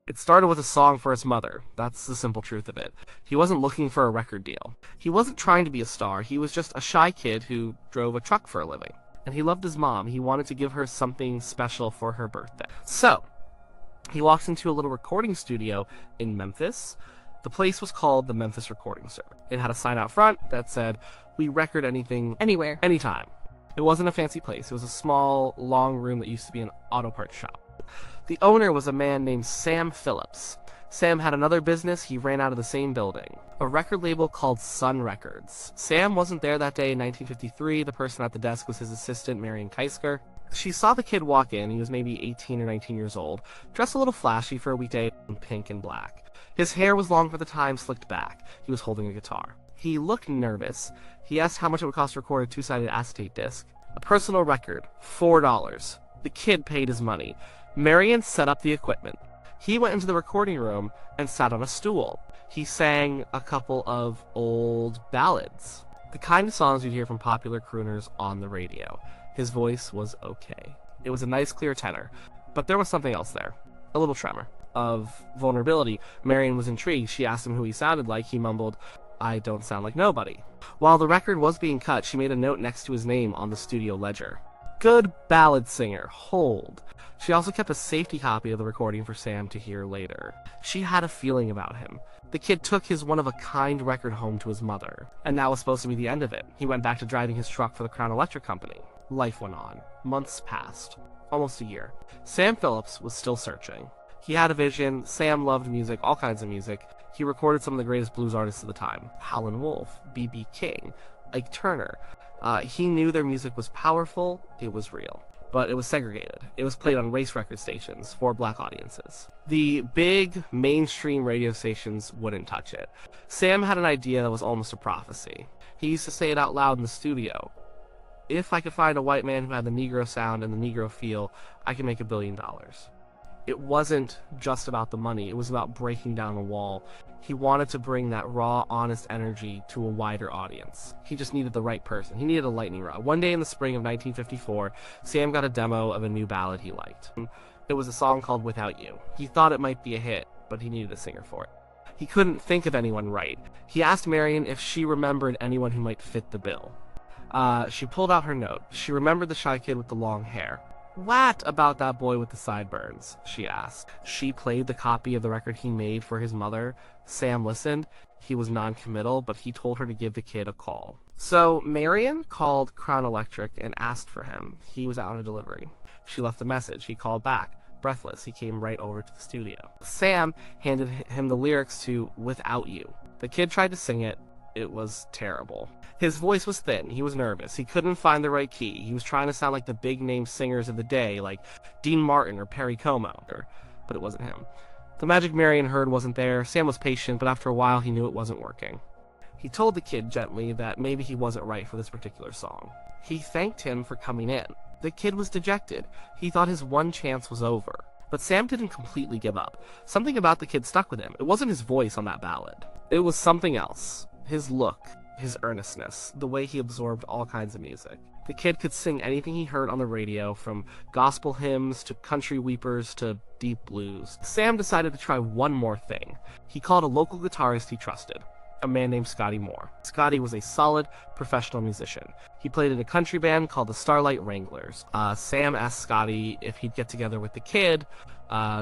It started with a song for his mother. That's the simple truth of it. He wasn't looking for a record deal. He wasn't trying to be a star. He was just a shy kid who drove a truck for a living. And he loved his mom. He wanted to give her something special for her birthday. So, he walked into a little recording studio in Memphis. The place was called the Memphis Recording Service. It had a sign out front that said, "We record anything, Anywhere. anytime." It wasn't a fancy place. It was a small, long room that used to be an auto parts shop. The owner was a man named Sam Phillips. Sam had another business he ran out of the same building, a record label called Sun Records. Sam wasn't there that day in 1953. The person at the desk was his assistant, Marion Keisker. She saw the kid walk in. He was maybe 18 or 19 years old, dressed a little flashy for a weekday in pink and black. His hair was long for the time, slicked back. He was holding a guitar. He looked nervous. He asked how much it would cost to record a two-sided acetate disc. A personal record, $4. The kid paid his money. Marion set up the equipment. He went into the recording room and sat on a stool. He sang a couple of old ballads, the kind of songs you'd hear from popular crooners on the radio. His voice was okay. It was a nice, clear tenor, but there was something else there, a little tremor of vulnerability. Marion was intrigued. She asked him who he sounded like. He mumbled, "I don't sound like nobody." While the record was being cut, she made a note next to his name on the studio ledger. "Good ballad singer, hold." She also kept a safety copy of the recording for Sam to hear later. She had a feeling about him. The kid took his one-of-a-kind record home to his mother, and that was supposed to be the end of it. He went back to driving his truck for the Crown Electric Company. Life went on. Months passed. Almost a year. Sam Phillips was still searching. He had a vision. Sam loved music, all kinds of music. He recorded some of the greatest blues artists of the time. Howlin' Wolf, B.B. King, Ike Turner. He knew their music was powerful, it was real. But it was segregated. It was played on race record stations for black audiences. The big mainstream radio stations wouldn't touch it. Sam had an idea that was almost a prophecy. He used to say it out loud in the studio. "If I could find a white man who had the Negro sound and the Negro feel, I could make $1 billion. It wasn't just about the money, it was about breaking down a wall. He wanted to bring that raw, honest energy to a wider audience. He just needed the right person. He needed a lightning rod. One day in the spring of 1954, Sam got a demo of a new ballad he liked. It was a song called "Without You." He thought it might be a hit, but he needed a singer for it. He couldn't think of anyone right. He asked Marion if she remembered anyone who might fit the bill. She pulled out her note. She remembered the shy kid with the long hair. "What about that boy with the sideburns?" she asked. She played the copy of the record he made for his mother. Sam listened. He was non-committal, but he told her to give the kid a call. So Marion called Crown Electric and asked for him. He was out on a delivery. She left a message. He called back. Breathless, he came right over to the studio. Sam handed him the lyrics to "Without You." The kid tried to sing it. It was terrible. His voice was thin. He was nervous. He couldn't find the right key. He was trying to sound like the big-name singers of the day, like Dean Martin or Perry Como, but it wasn't him. The magic Marion heard wasn't there. Sam was patient, but after a while he knew it wasn't working. He told the kid gently that maybe he wasn't right for this particular song. He thanked him for coming in. The kid was dejected. He thought his one chance was over. But Sam didn't completely give up. Something about the kid stuck with him. It wasn't his voice on that ballad. It was something else. His look. His earnestness, the way he absorbed all kinds of music. The kid could sing anything he heard on the radio, from gospel hymns to country weepers to deep blues. Sam decided to try one more thing. He called a local guitarist he trusted, a man named Scotty Moore. Scotty was a solid professional musician. He played in a country band called the Starlight Wranglers. Sam asked Scotty if he'd get together with the kid,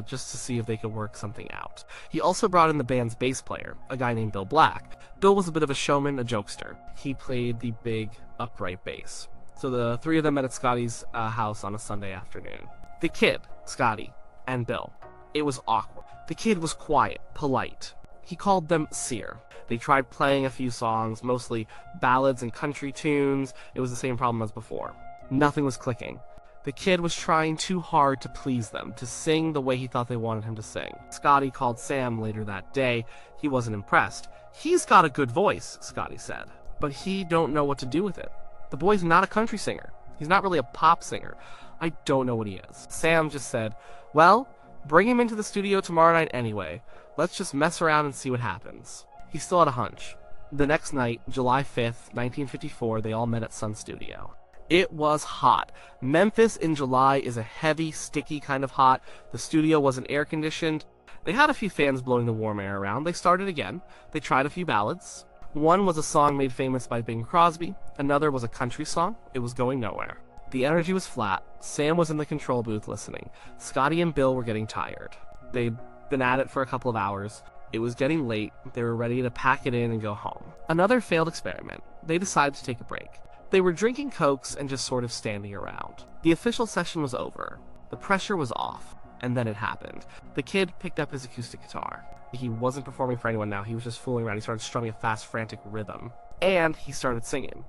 just to see if they could work something out. He also brought in the band's bass player, a guy named Bill Black. Bill was a bit of a showman, a jokester. He played the big, upright bass. So the three of them met at Scotty's house on a Sunday afternoon. The kid, Scotty, and Bill. It was awkward. The kid was quiet, polite. He called them Sear. They tried playing a few songs, mostly ballads and country tunes. It was the same problem as before. Nothing was clicking. The kid was trying too hard to please them, to sing the way he thought they wanted him to sing. Scotty called Sam later that day. He wasn't impressed. "He's got a good voice," Scotty said, "but he don't know what to do with it. The boy's not a country singer. He's not really a pop singer. I don't know what he is." Sam just said, "Well, bring him into the studio tomorrow night anyway. Let's just mess around and see what happens." He still had a hunch. The next night, July 5th, 1954, they all met at Sun Studio. It was hot. Memphis in July is a heavy, sticky kind of hot. The studio wasn't air-conditioned. They had a few fans blowing the warm air around. They started again. They tried a few ballads. One was a song made famous by Bing Crosby. Another was a country song. It was going nowhere. The energy was flat. Sam was in the control booth listening. Scotty and Bill were getting tired. They'd been at it for a couple of hours. It was getting late. They were ready to pack it in and go home. Another failed experiment. They decided to take a break. They were drinking Cokes and just sort of standing around. The official session was over. The pressure was off. And then it happened. The kid picked up his acoustic guitar. He wasn't performing for anyone now. He was just fooling around. He started strumming a fast, frantic rhythm. And he started singing.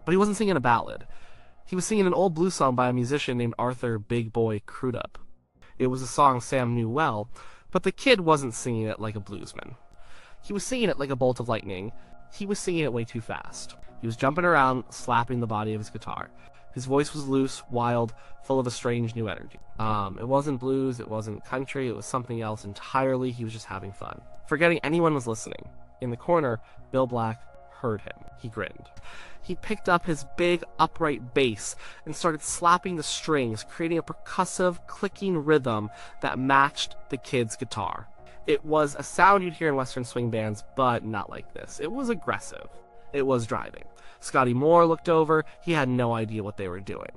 But he wasn't singing a ballad. He was singing an old blues song by a musician named Arthur Big Boy Crudup. It was a song Sam knew well, but the kid wasn't singing it like a bluesman. He was singing it like a bolt of lightning. He was singing it way too fast. He was jumping around, slapping the body of his guitar. His voice was loose, wild, full of a strange new energy. It wasn't blues, it wasn't country, it was something else entirely. He was just having fun. Forgetting anyone was listening. In the corner, Bill Black heard him. He grinned. He picked up his big, upright bass and started slapping the strings, creating a percussive, clicking rhythm that matched the kid's guitar. It was a sound you'd hear in Western swing bands, but not like this. It was aggressive. It was driving. Scotty Moore looked over. He had no idea what they were doing.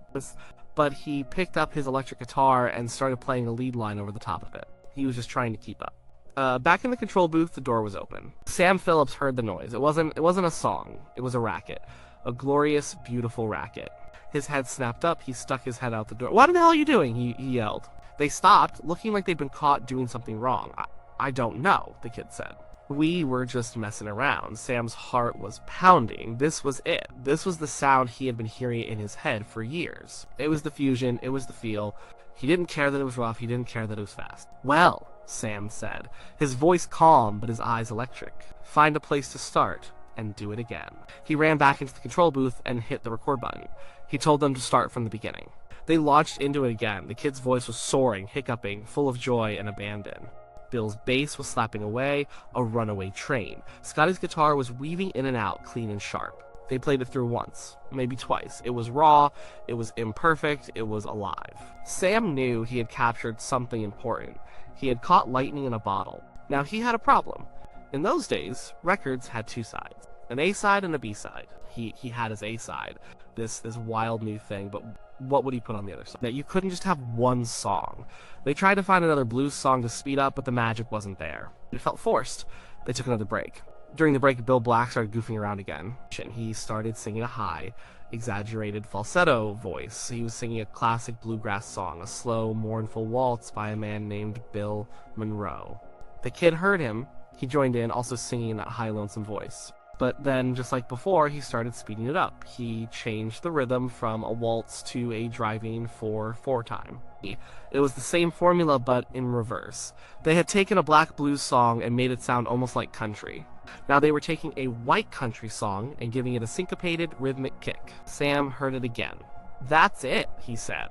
But he picked up his electric guitar and started playing a lead line over the top of it. He was just trying to keep up. Back in the control booth, the door was open. Sam Phillips heard the noise. It wasn't a song. It was a racket. A glorious, beautiful racket. His head snapped up. He stuck his head out the door. "What the hell are you doing?" he yelled. They stopped, looking like they'd been caught doing something wrong. I don't know, the kid said. "We were just messing around." Sam's heart was pounding. This was it. This was the sound he had been hearing in his head for years. It was the fusion. It was the feel. He didn't care that it was rough. He didn't care that it was fast. "Well," Sam said, his voice calm but his eyes electric. "Find a place to start and do it again." He ran back into the control booth and hit the record button. He told them to start from the beginning. They launched into it again. The kid's voice was soaring, hiccuping, full of joy and abandon. Bill's bass was slapping away, a runaway train. Scotty's guitar was weaving in and out, clean and sharp. They played it through once, maybe twice. It was raw, it was imperfect, it was alive. Sam knew he had captured something important. He had caught lightning in a bottle. Now he had a problem. In those days, records had two sides, an A-side and a B-side. He had his A-side, this wild new thing, but what would he put on the other side? That you couldn't just have one song. They tried to find another blues song to speed up, but the magic wasn't there. It felt forced. They took another break. During the break, Bill Black started goofing around again. He started singing a high, exaggerated falsetto voice. He was singing a classic bluegrass song, a slow, mournful waltz by a man named Bill Monroe. The kid heard him. He joined in, also singing in that high, lonesome voice. But then, just like before, he started speeding it up. He changed the rhythm from a waltz to a driving 4/4 time. It was the same formula, but in reverse. They had taken a black blues song and made it sound almost like country. Now they were taking a white country song and giving it a syncopated, rhythmic kick. Sam heard it again. "That's it," he said.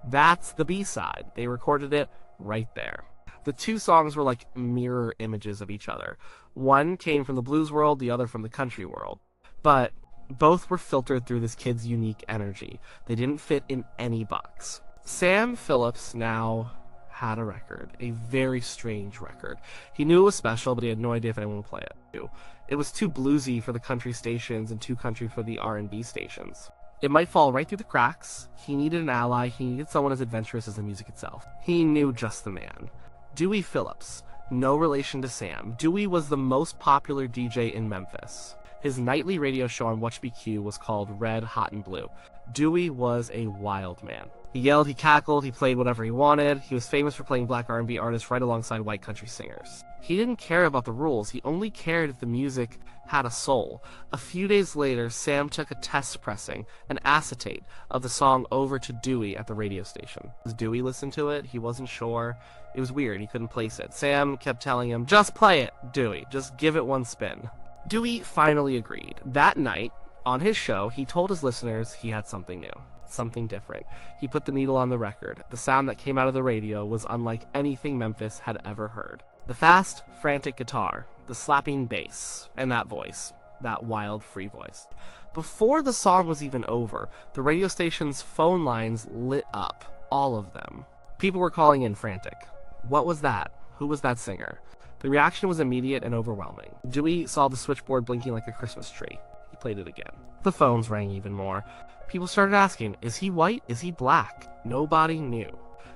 "That's the B-side." They recorded it right there. The two songs were like mirror images of each other. One came from the blues world, the other from the country world. But both were filtered through this kid's unique energy. They didn't fit in any box. Sam Phillips now had a record, a very strange record. He knew it was special, but he had no idea if anyone would play it. It was too bluesy for the country stations and too country for the R&B stations. It might fall right through the cracks. He needed an ally. He needed someone as adventurous as the music itself. He knew just the man. Dewey Phillips, no relation to Sam. Dewey was the most popular DJ in Memphis. His nightly radio show on WatchBQ was called Red, Hot, and Blue. Dewey was a wild man. He yelled, he cackled, he played whatever he wanted. He was famous for playing black R&B artists right alongside white country singers. He didn't care about the rules. He only cared if the music had a soul. A few days later, Sam took a test pressing, an acetate, of the song over to Dewey at the radio station. As Dewey listened to it, he wasn't sure. It was weird. He couldn't place it. Sam kept telling him, "Just play it, Dewey. Just give it one spin." Dewey finally agreed. That night, on his show, he told his listeners he had something new, something different. He put the needle on the record. The sound that came out of the radio was unlike anything Memphis had ever heard. The fast, frantic guitar, the slapping bass, and that voice, that wild, free voice. Before the song was even over, the radio station's phone lines lit up, all of them. People were calling in frantic. What was that? Who was that singer? The reaction was immediate and overwhelming. Dewey saw the switchboard blinking like a Christmas tree. He played it again. The phones rang even more. People started asking, is he white? Is he black? Nobody knew.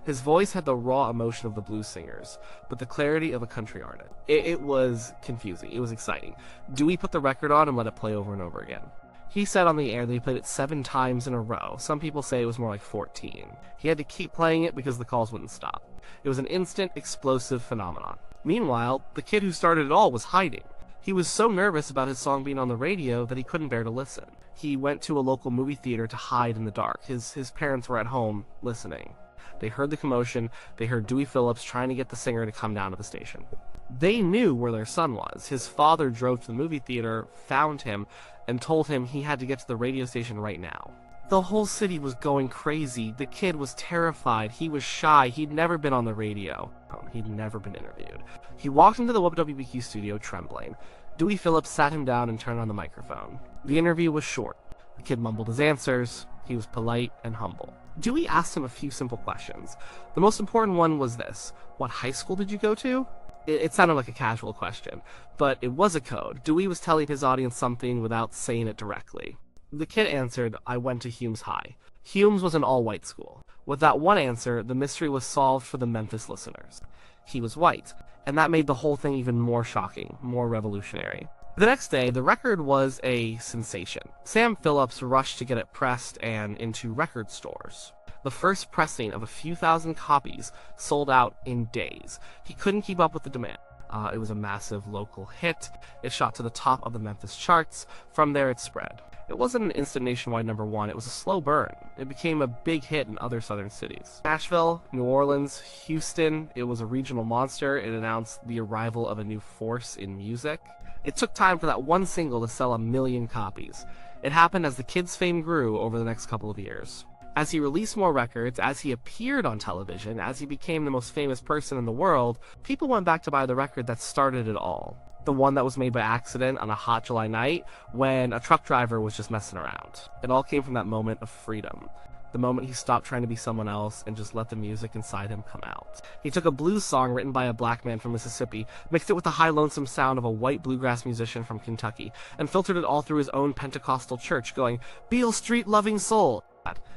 His voice had the raw emotion of the blues singers, but the clarity of a country artist. It was confusing. It was exciting. Dewey put the record on and let it play over and over again. He said on the air that he played it 7 times in a row. Some people say it was more like 14. He had to keep playing it because the calls wouldn't stop. It was an instant, explosive phenomenon. Meanwhile, the kid who started it all was hiding. He was so nervous about his song being on the radio that he couldn't bear to listen. He went to a local movie theater to hide in the dark. His parents were at home listening. They heard the commotion. They heard Dewey Phillips trying to get the singer to come down to the station. They knew where their son was. His father drove to the movie theater, found him, and told him he had to get to the radio station right now. The whole city was going crazy. The kid was terrified. He was shy. He'd never been on the radio. He'd never been interviewed. He walked into the WBQ studio trembling. Dewey Phillips sat him down and turned on the microphone. The interview was short. The kid mumbled his answers. He was polite and humble. Dewey asked him a few simple questions. The most important one was this: what high school did you go to? It sounded like a casual question, but it was a code. Dewey was telling his audience something without saying it directly. The kid answered, I went to Humes High. Humes was an all-white school. With that one answer, the mystery was solved for the Memphis listeners. He was white, and that made the whole thing even more shocking, more revolutionary. The next day, the record was a sensation. Sam Phillips rushed to get it pressed and into record stores. The first pressing of a few thousand copies sold out in days. He couldn't keep up with the demand. It was a massive local hit. It shot to the top of the Memphis charts. From there, it spread. It wasn't an instant nationwide #1, it was a slow burn. It became a big hit in other southern cities. Nashville, New Orleans, Houston, it was a regional monster. It announced the arrival of a new force in music. It took time for that one single to sell 1 million copies. It happened as the kid's fame grew over the next couple of years. As he released more records, as he appeared on television, as he became the most famous person in the world, people went back to buy the record that started it all. The one that was made by accident on a hot July night when a truck driver was just messing around. It all came from that moment of freedom. The moment he stopped trying to be someone else and just let the music inside him come out. He took a blues song written by a black man from Mississippi, mixed it with the high lonesome sound of a white bluegrass musician from Kentucky, and filtered it all through his own Pentecostal church, going, Beale Street loving soul.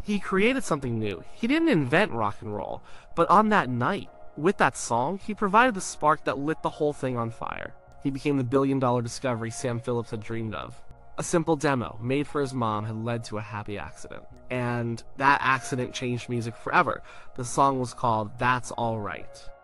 He created something new. He didn't invent rock and roll, but on that night, with that song, he provided the spark that lit the whole thing on fire. He became the billion-dollar discovery Sam Phillips had dreamed of. A simple demo made for his mom had led to a happy accident. And that accident changed music forever. The song was called That's All Right.